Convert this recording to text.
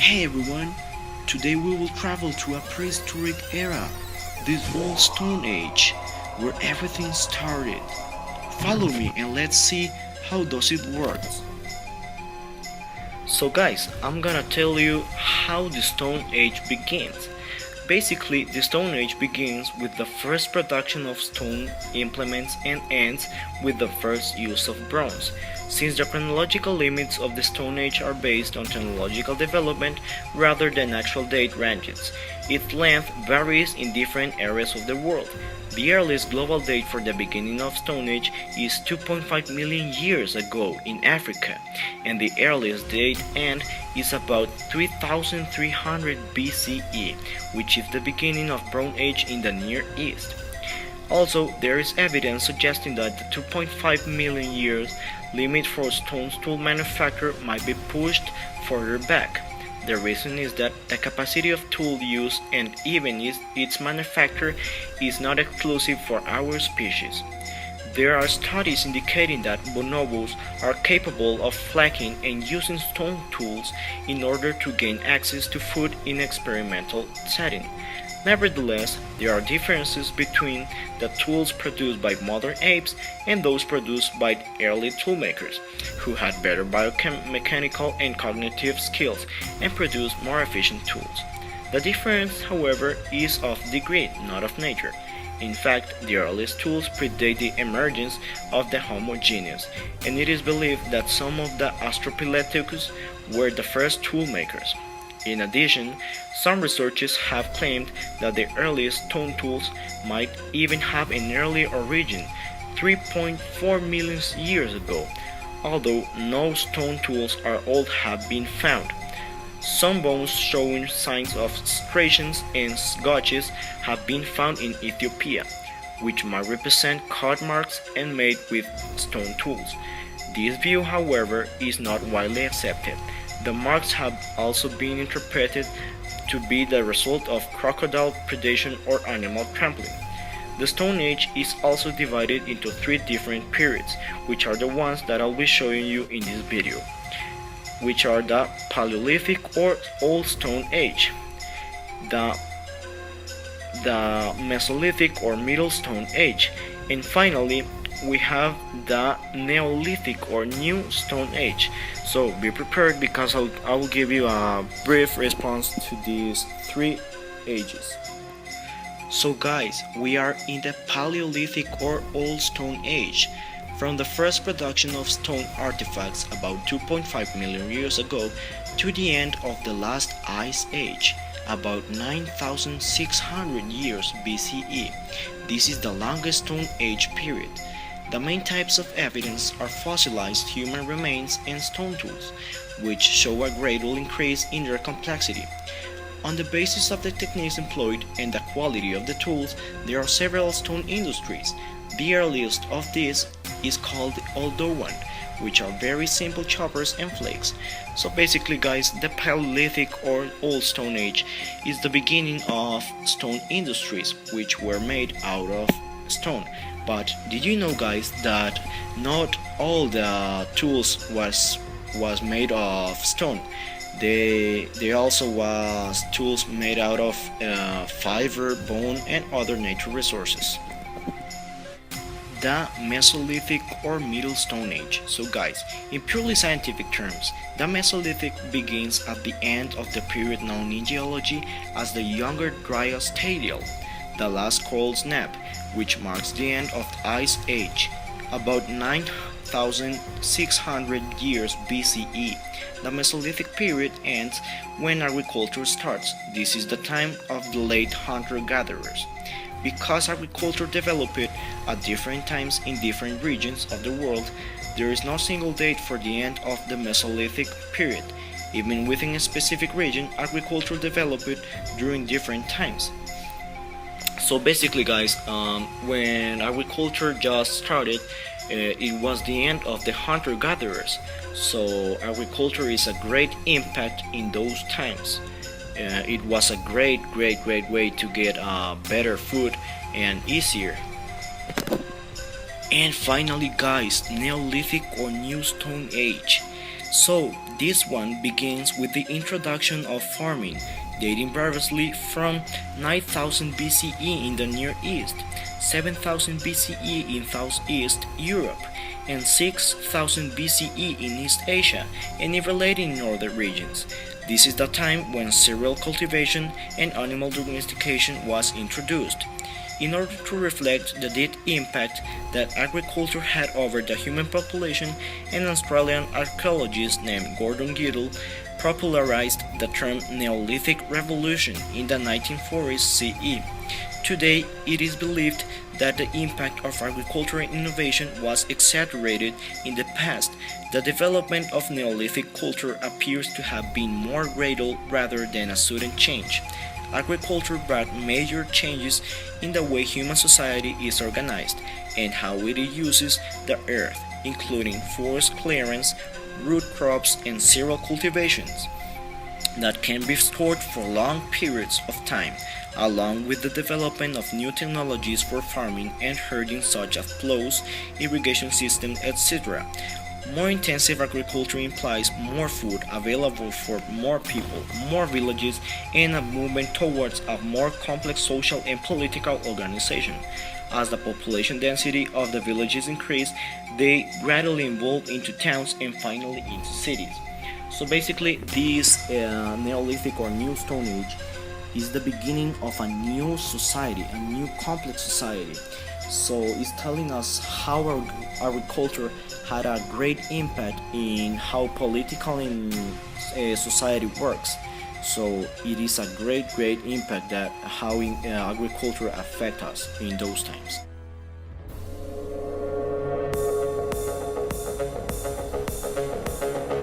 Hey everyone, today we will travel to a prehistoric era, this old Stone Age, where everything started. Follow me and let's see how does it work. So guys, I'm gonna tell you how the Stone Age begins. Basically, the Stone Age begins with the first production of stone implements and ends with the first use of bronze. Since the chronological limits of the Stone Age are based on technological development rather than actual date ranges, its length varies in different areas of the world. The earliest global date for the beginning of Stone Age is 2.5 million years ago in Africa, and the earliest date end is about 3300 BCE, which is the beginning of Bronze Age in the Near East. Also, there is evidence suggesting that the 2.5 million years limit for stone tool manufacture might be pushed further back. The reason is that the capacity of tool use and even its manufacture is not exclusive for our species. There are studies indicating that bonobos are capable of flacking and using stone tools in order to gain access to food in experimental setting. Nevertheless, there are differences between the tools produced by modern apes and those produced by early toolmakers, who had better biomechanical and cognitive skills and produced more efficient tools. The difference, however, is of degree, not of nature. In fact, the earliest tools predate the emergence of the Homo genus, and it is believed that some of the Australopithecus were the first toolmakers. In addition, some researchers have claimed that the earliest stone tools might even have an early origin, 3.4 million years ago, although no stone tools are old have been found. Some bones showing signs of striations and scotches have been found in Ethiopia, which might represent cut marks and made with stone tools. This view, however, is not widely accepted. The marks have also been interpreted to be the result of crocodile predation or animal trampling. The Stone Age is also divided into three different periods, which are the ones that I'll be showing you in this video, which are the Paleolithic or Old Stone Age, the Mesolithic or Middle Stone Age, and finally we have the Neolithic or New Stone Age. So be prepared because I will give you a brief response to these three ages. So guys, we are in the Paleolithic or Old Stone Age. From the first production of stone artifacts about 2.5 million years ago to the end of the last Ice Age, about 9,600 years BCE. This is the longest Stone Age period. The main types of evidence are fossilized human remains and stone tools, which show a gradual increase in their complexity. On the basis of the techniques employed and the quality of the tools, there are several stone industries. The earliest of these is called the Oldowan, which are very simple choppers and flakes. So basically guys, the Paleolithic or Old Stone Age is the beginning of stone industries, which were made out of stone. But did you know guys that not all the tools was made of stone? They also was tools made out of fiber, bone, and other nature resources. The Mesolithic or Middle Stone Age. So guys, in purely scientific terms, the Mesolithic begins at the end of the period known in geology as the Younger Dryas Stadial, the last coral snap, which marks the end of the Ice Age, about 9,600 years BCE. The Mesolithic period ends when agriculture starts. This is the time of the late hunter-gatherers. Because agriculture developed at different times in different regions of the world, there is no single date for the end of the Mesolithic period. Even within a specific region, agriculture developed during different times. So basically guys, when agriculture just started, it was the end of the hunter-gatherers. So agriculture is a great impact in those times. It was a great way to get better food and easier. And finally guys, Neolithic or New Stone Age. So This one begins with the introduction of farming, dating variously from 9000 BCE in the Near East, 7000 BCE in Southeast Europe, and 6000 BCE in East Asia and even later in northern regions. This is the time when cereal cultivation and animal domestication was introduced. In order to reflect the deep impact that agriculture had over the human population, an Australian archaeologist named Gordon Giddle popularized the term Neolithic Revolution in the 1940s CE. Today, it is believed that the impact of agricultural innovation was exaggerated in the past. The development of Neolithic culture appears to have been more gradual rather than a sudden change. Agriculture brought major changes in the way human society is organized and how it uses the earth, including forest clearance, root crops, and cereal cultivations that can be stored for long periods of time, along with the development of new technologies for farming and herding such as plows, irrigation systems, etc. More intensive agriculture implies more food available for more people, more villages, and a movement towards a more complex social and political organization. As the population density of the villages increased, they gradually evolved into towns and finally into cities. So basically, this Neolithic or New Stone Age is the beginning of a new society, a new complex society. So it's telling us how our agriculture had a great impact in how political and society works. So it is a great impact that how agriculture affect us in those times.